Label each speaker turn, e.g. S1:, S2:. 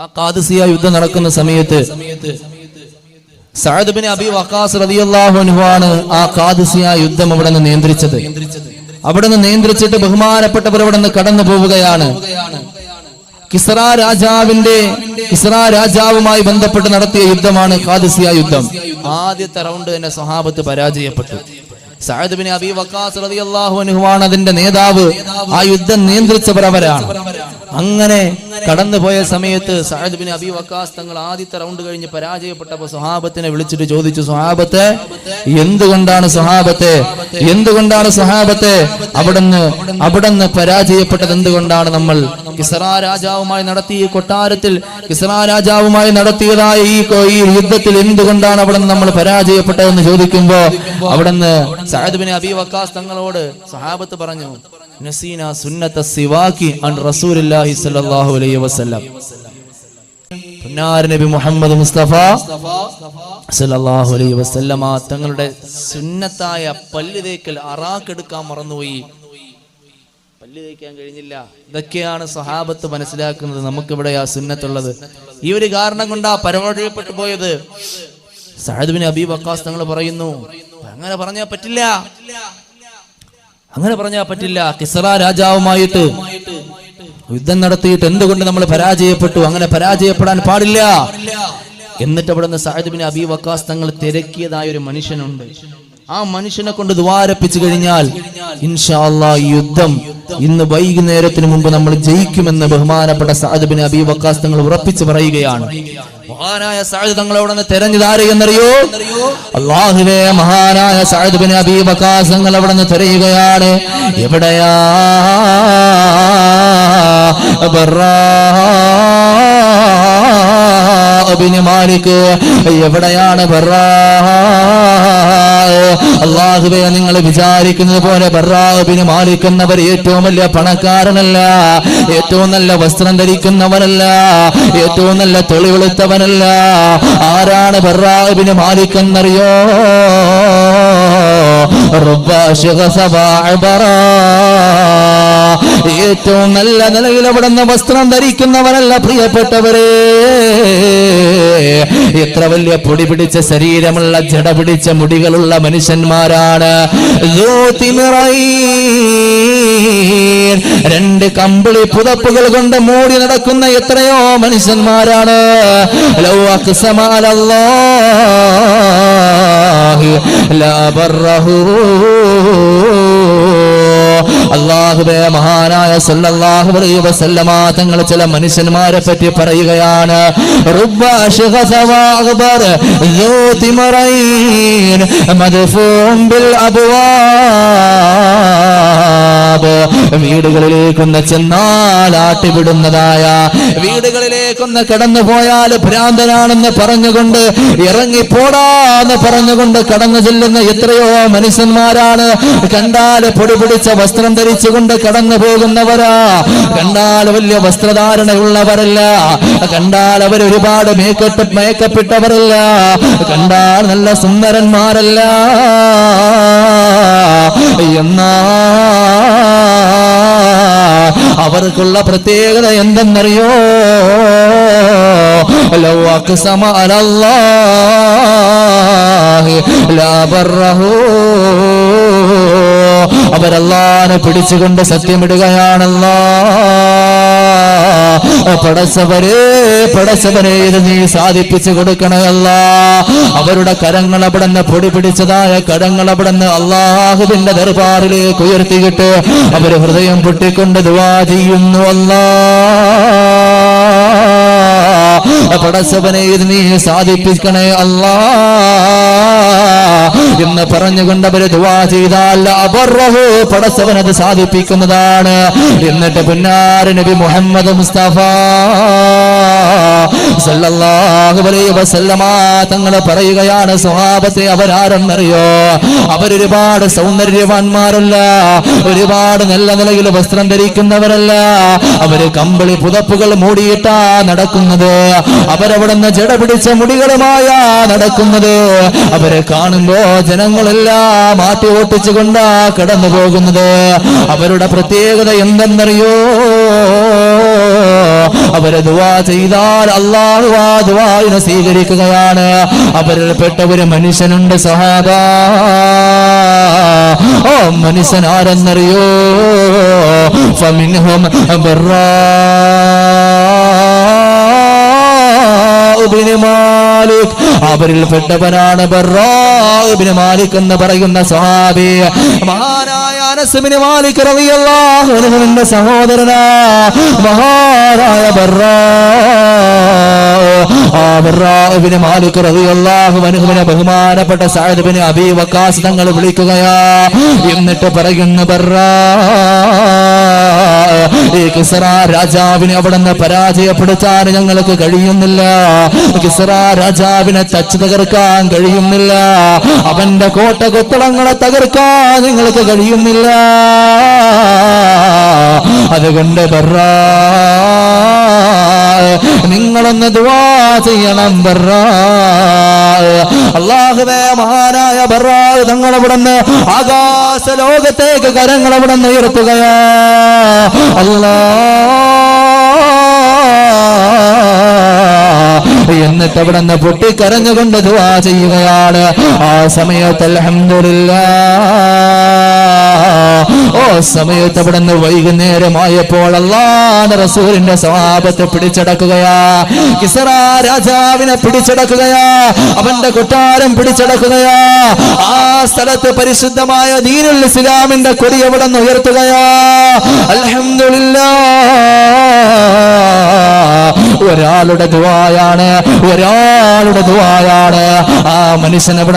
S1: ആ ഖാദിസിയ യുദ്ധം നടക്കുന്ന സമയത്ത് സഅദ് ഇബ്നു അബീ വഖാസ് റളിയല്ലാഹു അൻഹു ആണ് ആ ഖാദിസിയ യുദ്ധം അവിടെ നിന്ന് നിയന്ത്രിച്ചത്. അവിടെ നിന്ന് നിയന്ത്രിച്ചിട്ട് ബഹുമാനപ്പെട്ടവർ അവിടെ നിന്ന് കടന്നു പോവുകയാണ്. കിസ്റ രാജാവുമായി ബന്ധപ്പെട്ട് നടത്തിയ യുദ്ധമാണ് ഖാദിസിയ യുദ്ധം. ആദ്യത്തെ റൗണ്ട് തന്നെ സ്വഹാബത്ത് പരാജയപ്പെട്ടു. സഅദ് ഇബ്നു അബീ വഖാസ് റളിയല്ലാഹു അൻഹു ആണ് അതിന്റെ നേതാവ്. ആ യുദ്ധം നിയന്ത്രിച്ചവർ അവരാണ്. അങ്ങനെ കടന്നുപോയ സമയത്ത് സഅദ് ഇബ്നു അബീ വഖാസ് തങ്ങൾ ആദ്യത്തെ റൗണ്ട് കഴിഞ്ഞ് പരാജയപ്പെട്ടപ്പോൾ സ്വഹാബത്തിനെ വിളിച്ചിട്ട് ചോദിച്ചു, സ്വഹാബത്തെ എന്തുകൊണ്ടാണ് സ്വഹാബത്തെ അവിടുന്ന് പരാജയപ്പെട്ടത്? എന്തുകൊണ്ടാണ്? നമ്മൾ കിസ്റ രാജാവുമായി നടത്തിയ കൊട്ടാരത്തിൽ കിസ്റ രാജാവുമായി നടത്തിയതായ ഈ യുദ്ധത്തിൽ എന്തുകൊണ്ടാണ് അവിടുന്ന് നമ്മൾ പരാജയപ്പെട്ടതെന്ന് ചോദിക്കുമ്പോ അവിടുന്ന് സഅദ് ഇബ്നു അബീ വഖാസ് തങ്ങളോട് സ്വഹാബത്ത് പറഞ്ഞു, നസീന സുന്നത സിവാകി അൻ റസൂലുള്ളാഹി സ്വല്ലല്ലാഹു അലൈഹി വസല്ലം. പുന്നാര നബി മുഹമ്മദ് മുസ്തഫ സല്ലല്ലാഹു അലൈഹി വസല്ലമ തങ്ങളുടെ സുന്നത്തായ പല്ല് തേക്കൽ അറാഖെടുക്കാൻ മറന്നുപോയി, പല്ല് തേക്കാൻ കഴിഞ്ഞില്ല. ഇതൊക്കെയാണ് സ്വഹാബത്ത് മനസ്സിലാക്കുന്നത്. നമുക്കിവിടെ ആ സുന്നത്തുള്ളത് ഈ ഒരു കാരണം കൊണ്ടാ പരാജയപ്പെട്ടു പോയത്. സഅദ് ഇബ്നു അബീ വഖാസ് തങ്ങൾ പറയുന്നു, അങ്ങനെ പറഞ്ഞാൽ പറ്റില്ല. കിസ്റ രാജാവുമായിട്ട് യുദ്ധം നടത്തിയിട്ട് എന്തുകൊണ്ട് നമ്മൾ പരാജയപ്പെട്ടു? അങ്ങനെ പരാജയപ്പെടാൻ പാടില്ല. എന്നിട്ട് അവിടുന്ന് സഅദ് ഇബ്നു അബീ വഖാസ് തങ്ങൾ തിരക്കിയതായ ഒരു മനുഷ്യനുണ്ട്. ആ മനുഷ്യനെ കൊണ്ട് ദുആരപ്പിച്ചു കഴിഞ്ഞാൽ ഇൻഷാ അല്ലാഹ് ഈ യുദ്ധം ഇന്ന് വൈകുന്നേരത്തിന് മുമ്പ് നമ്മൾ ജയിക്കുമെന്ന് ബഹുമാനപ്പെട്ട സഅദ് ഇബ്നു അബീ വഖാസ് തങ്ങൾ ഉറപ്പിച്ചു പറയുകയാണ്. മഹാനായ സഅദ് തങ്ങളോടൊന്ന് തെരഞ്ഞതാര് എന്നറിയോ? അല്ലാഹുവേ, മഹാനായ സഅദ് ഇബ്നു അബീ വഖാസ് തങ്ങൾ അവിടെ നിന്ന് തിരയുകയാണ്. എവിടെയാ ബറാ ഇബ്നു മാലിക്, എവിടെയാണ് ബറാ? അല്ലാഹുവേ, നിങ്ങൾ വിചാരിക്കുന്നത് പോലെ ബറാ ഇബ്നു മാലിക് എന്നവർ ഏറ്റവും വലിയ പണക്കാരനല്ല, ഏറ്റവും നല്ല വസ്ത്രം ധരിക്കുന്നവനല്ല, ഏറ്റവും നല്ല തൊളി വെളുത്തവനല്ല. ആരാണ് ബറാ ഇബ്നു മാലിക് എന്നറിയോ? ഏറ്റവും നല്ല നിലയിൽ അവിടുന്ന് വസ്ത്രം ധരിക്കുന്നവനല്ല പ്രിയപ്പെട്ടവരെ. എത്ര വലിയ പൊടി പിടിച്ച ശരീരമുള്ള ജട പിടിച്ച മുടികളുള്ള മനുഷ്യന്മാരാണ്. രണ്ട് കമ്പിളി പുതപ്പുകൾ കൊണ്ട് മൂടി നടക്കുന്ന എത്രയോ മനുഷ്യന്മാരാണ്. ലൗ അഖ്സമ അലല്ലാഹി ലാ ബറഹു. അല്ലാഹുവേ, മഹാനായ സല്ലല്ലാഹു അലൈഹി വസല്ലമ തങ്ങൾ ചില മനുഷ്യന്മാരെ പറ്റി പറയുകയാണ്. റുബ്ബ അശ്ഗസ വഅഗ്ബർ ذو തിമറൈൻ മദ്ഫൂം ബിൽ അബ്വാബ്. വീടുകളിലേക്കൊന്ന് ചെന്നാൽ ആട്ടിവിടുന്നതായ, വീടുകളിലേക്കൊന്ന് കടന്നു പോയാൽ ഭ്രാന്തനാണെന്ന് പറഞ്ഞുകൊണ്ട് ഇറങ്ങിപ്പോടാന്ന് പറഞ്ഞുകൊണ്ട് കടന്നു ചെല്ലുന്ന എത്രയോ മനുഷ്യന്മാരാണ്. കണ്ടാൽ പൊടി പിടിച്ച വസ്ത്രം ധരിച്ചുകൊണ്ട് കടന്നു പോകുന്നവരാ. കണ്ടാൽ വലിയ വസ്ത്രധാരണയുള്ളവരല്ല, കണ്ടാൽ അവർ ഒരുപാട് മേക്കപ്പിട്ടവരല്ല, കണ്ടാൽ നല്ല സുന്ദരന്മാരല്ല. എന്നാ അവർക്കുള്ള പ്രത്യേകത എന്തെന്നറിയോ? ലൗ അഖ്സമ അലല്ലാഹി ലാ ബറഹു. അവരല്ലാഹുവിനെ പിടിച്ചുകൊണ്ട് സത്യമിടുകയാണല്ലോ. പടച്ചവനെ ഇത് നീ സാധിപ്പിച്ചു കൊടുക്കണയല്ല. അവരുടെ കരങ്ങൾ അവിടുന്ന് പൊടി പിടിച്ചതായ കരങ്ങൾ അവിടുന്ന് അല്ലാഹുവിന്റെ ദർബാറിലേക്ക് ഉയർത്തിയിട്ട് അവര് ഹൃദയം പൊട്ടിക്കൊണ്ട് ദുആ ചെയ്യുന്നു. പടച്ചവനെ ഇത് നീ സാധിപ്പിക്കണേ അല്ലാ എന്ന് പറഞ്ഞുകൊണ്ട് അവര് ദുആ ചെയ്താൽ അബറഹു, പടച്ചവൻ അത് സാധിപ്പിക്കുന്നതാണ്. എന്നിട്ട് പുന്നാര നബി മുഹമ്മദ് മുസ്തഫ സല്ലല്ലാഹു അലൈഹി വസല്ലമ തങ്ങൾ പറയുകയാണ്, സ്വഹാബത്തെ അവരാരെന്നറിയോ? അവരൊരുപാട് സൗന്ദര്യവാന്മാരല്ല, ഒരുപാട് നല്ല നിലയിൽ വസ്ത്രം ധരിക്കുന്നവരല്ല. അവര് കമ്പിളി പുതപ്പുകൾ മൂടിയിട്ടാ നടക്കുന്നത്. അവരവിടുന്ന് ജട പിടിച്ച മുടികളുമായാ നടക്കുന്നത്. അവരെ കാണുമ്പോ ജനങ്ങളെല്ലാം മാറ്റി ഓട്ടിച്ചുകൊണ്ടാ കടന്നു പോകുന്നത്. അവരുടെ പ്രത്യേകത എന്തെന്നറിയോ? അവരെ ദുആ ചെയ്താൽ അല്ലാഹു ആ ദുആഇനെ സ്വീകരിക്കുകയാണ്. അവരിൽപ്പെട്ട ഒരു മനുഷ്യനുണ്ട് സഹാബാ. ഓ മനുഷ്യൻ ആരെന്നറിയോ? ഫമിൻഹും ബിൻ മാലിക്. അവരിൽപ്പെട്ടവനാണ് ബർറാ ഇബ്നു മാലിക് എന്ന് പറയുന്ന സ്വഹാബി. മഹാനായ അനസ് ബിൻ മാലിക് റളിയല്ലാഹു അൻഹുവിന്റെ സഹോദരനാ മഹാനായ ബർറാ. ബർറാ ഇബ്നു മാലിക് റളിയല്ലാഹു അൻഹുവിനെ ബഹുമാനപ്പെട്ട സഅദ് ബിൻ അബീ വഖാസ് തങ്ങൾ വിളിക്കുകയാ. എന്നിട്ട് പറയുന്നു, ബർറാ, ഈ കിസ്റ രാജാവിനെ അവിടുന്ന് പരാജയപ്പെടുത്താൻ ഞങ്ങൾക്ക് കഴിയുന്നില്ല. കിസ്റ രാജാവിനെ തച്ച് തകർക്കാൻ കഴിയുന്നില്ല. അവന്റെ കോട്ട കൊത്തളങ്ങളെ തകർക്കാൻ നിങ്ങൾക്ക് കഴിയുന്നില്ല. അതുകൊണ്ട് ബർറാ, നിങ്ങളൊന്ന് ദുആ ചെയ്യണം ബർറാ. അല്ലാഹുവേ, മഹാനായ ബർറാ തങ്ങൾ അവിടുന്ന് ആകാശ ലോകത്തേക്ക് കരങ്ങൾ അവിടുന്ന് ഉയർത്തുകയാ. എന്നിട്ട് അവിടുന്ന് പൊട്ടിക്കരഞ്ഞുകൊണ്ട് ദുആ ചെയ്യുകയാണ്. ആ സമയത്ത് അൽഹംദുലില്ലാഹ്, ഓ സമയത്ത് അവിടുന്ന് വൈകുന്നേരമായപ്പോൾ അല്ലാഹുവിന്റെ റസൂലിന്റെ സ്വഹാബത്തെ പിടിച്ചടക്കുകയാ. കിസ്റ രാജാവിനെ പിടിച്ചടക്കുകയാ. അവന്റെ കൊട്ടാരം പിടിച്ചടക്കുകയാ. ആ സ്ഥലത്ത് പരിശുദ്ധമായ ദീനുൽ ഇസ്ലാമിന്റെ കൊടി അവിടുന്ന് ഉയർത്തുകയാ. അൽഹംദുലില്ലാഹ്, ഒരാളുടെ ദുആയാണ്, ഒരാളുടെ ദുആയാണ്. ആ മനുഷ്യൻ അവിടെ